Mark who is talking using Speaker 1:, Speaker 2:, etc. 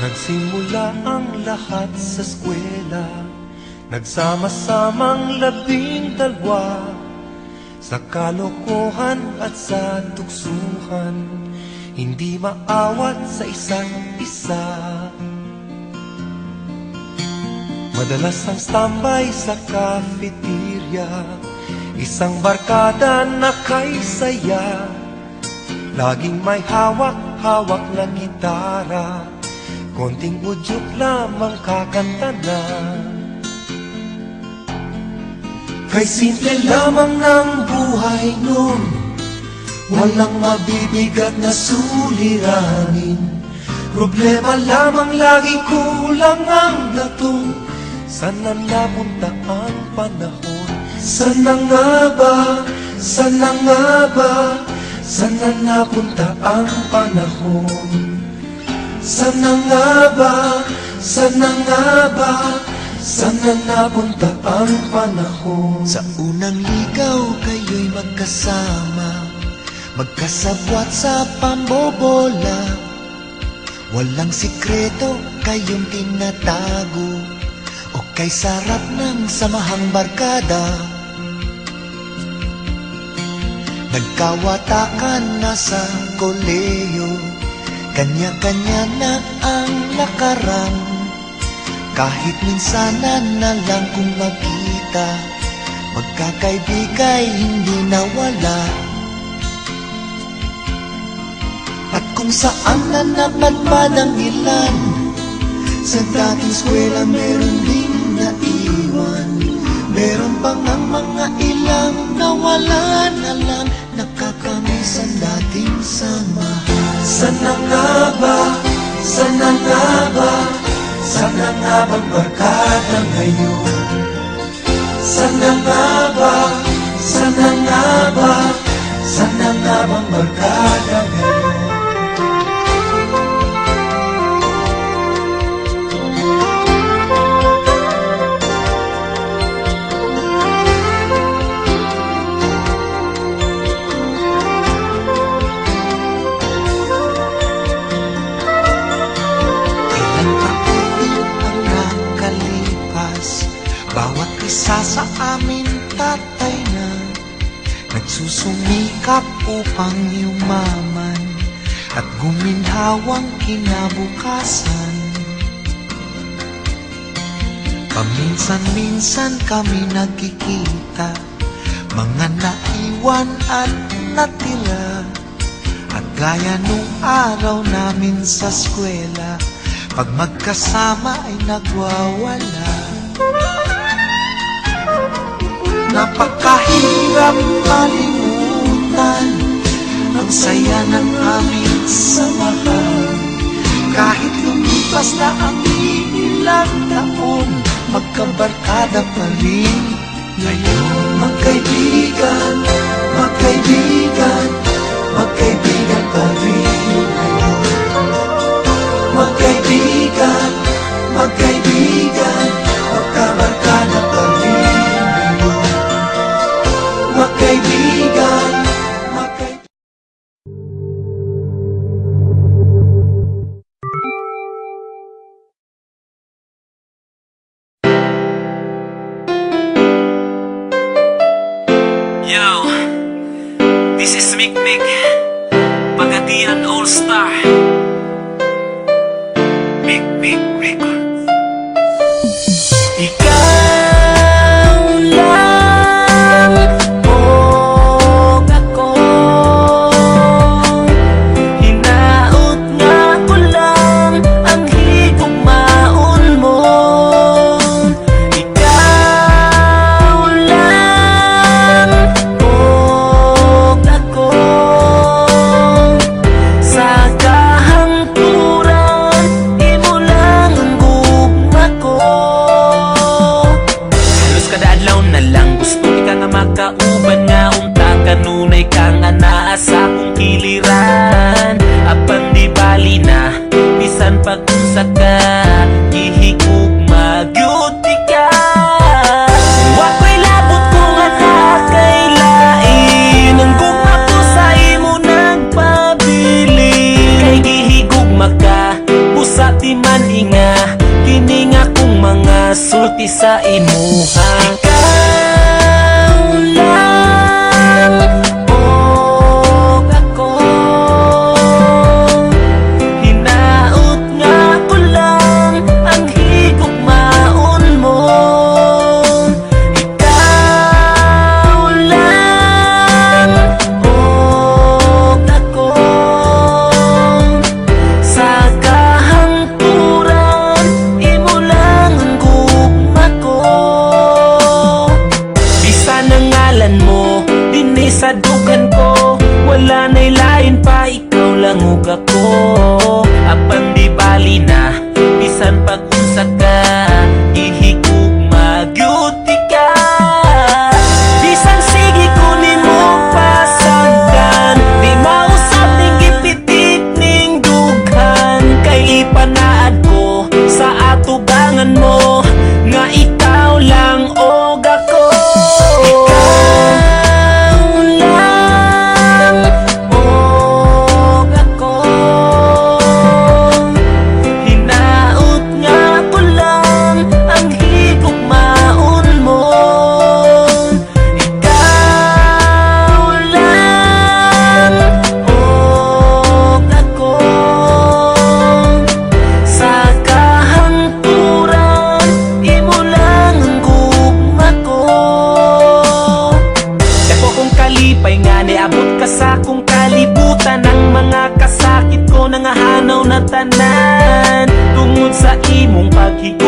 Speaker 1: Nagsimula ang lahat sa eskwela, nagsama-samang 12 sa kalokohan at sa tuksuhan, hindi maawat sa isa't isa. Madalas ang standby sa cafeteria, isang barkada na kay saya, laging may hawak-hawak na gitara, konting udyok lamang kakanta na. Kay simple lamang ng buhay nun, walang mabibigat na suliranin, problema lamang lagi kulang ang latong. Sana napunta ang panahon? Sana nga ba? Sana nga ba? Sana napunta ang panahon? Sana nga ba? Sana nga ba? Sana napunta ang panahon?
Speaker 2: Sa unang ligaw kayo'y magkasama, magkasabwat sa pambobola, walang sikreto kayong tinatago, o kay sarap ng samahang barkada. Nagkawatakan na sa koleyo, kanya-kanya na ang lakaran, kahit minsanan na lang kung magkita, magkakaibigay hindi nawala. At kung saan na napadpad ang ilan, sa dating eskwela meron ding naiwan, meron pang ang mga ilang nawala na lang, nakakamiss ang dating samahan.
Speaker 1: Sana nga ba? Sana nga ba? Sana nga bang barkada ngayon? Sana nga ba? Sana nga ba? Sana nga bang barkada ngayon?
Speaker 2: Bawat isa sa amin tatay na nagsusumikap upang yumaman at guminhawang kinabukasan. Paminsan-minsan kami nagkikita, mga naiwan at natira, at gaya nung araw namin sa eskwela, pag magkasama ay nagwawala. Napakahirap malimutan ang saya ng aming samahan, kahit lumipas na ang ilang taon, magkabarkada pa rin ngayon.
Speaker 1: Magkaibigan, magkaibigan, magkaibigan pa rin ngayon. Magkaibigan, magkaibigan, magkabarkada pa rin. Magkaibigan, magkaibigan.
Speaker 3: Yo, this is Mikmik, Pagadian All-Star, Mikmik Records.
Speaker 2: Ikaw lang o ako, hinaot nga ko lang ang higugmaon mo. Ikaw lang o ako, sa
Speaker 3: sa imuha. Ikaw lang o ako, hinaot nga ko lang ang higugmaon mo. Ikaw lang o ako, sa kahangturan imo lang ang gugma ko. Bisan ang ngalan mo dinhi sa dugan ko, wala na'y lain pa, ikaw lang ug ako. Apan di bali na bisan pag-unsa ka, ihigugma gyud ka. Bisan sige ko nimo pasagdan, di mausap ning gipitik ning dughan. Kay ipanaad ko sa atubangan mo nga ikaw lang og ako. Ikaw lang og ako, hinaot nga ko lang ang higugmaon mo. Ikaw lang og ako, sa kahangturan imo lang ang gugma ko. Dako kong kalipay nga niabot ka sa akong kalibutan, ang mga kasakit ko nangahanaw na tanan tungod sa imong paghigo.